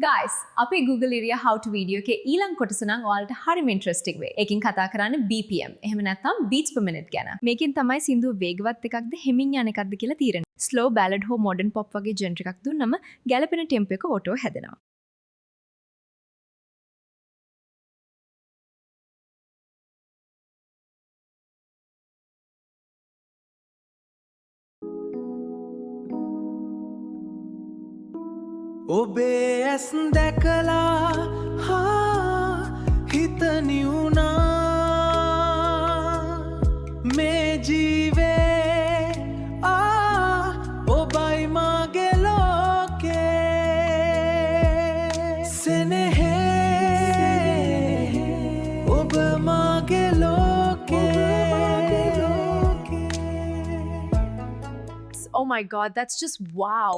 Guys, අපේ Google Area how to video එකේ ඊළඟ කොටස නම් ඔයාලට හරිම ඉන්ටරෙස්ටිං වෙයි. ඒකෙන් කතා කරන්නේ BPM. එහෙම නැත්නම් beats per minute ගැන. මේකෙන් තමයි සින්දුව වේගවත් එකක්ද හෙමින් යන එකක්ද කියලා තීරණය. slow ballad හෝ modern pop වගේ genre එකක් දුන්නම ගැළපෙන tempo එක auto හැදෙනවා. ඔබේ ඇස් දැකලා හිත නිවුණා මේ ජීවේ ඔබයි මගේ ලෝකේ සෙනෙහේ ඔබ මගේ ලෝකේ Oh my god, that's just wow.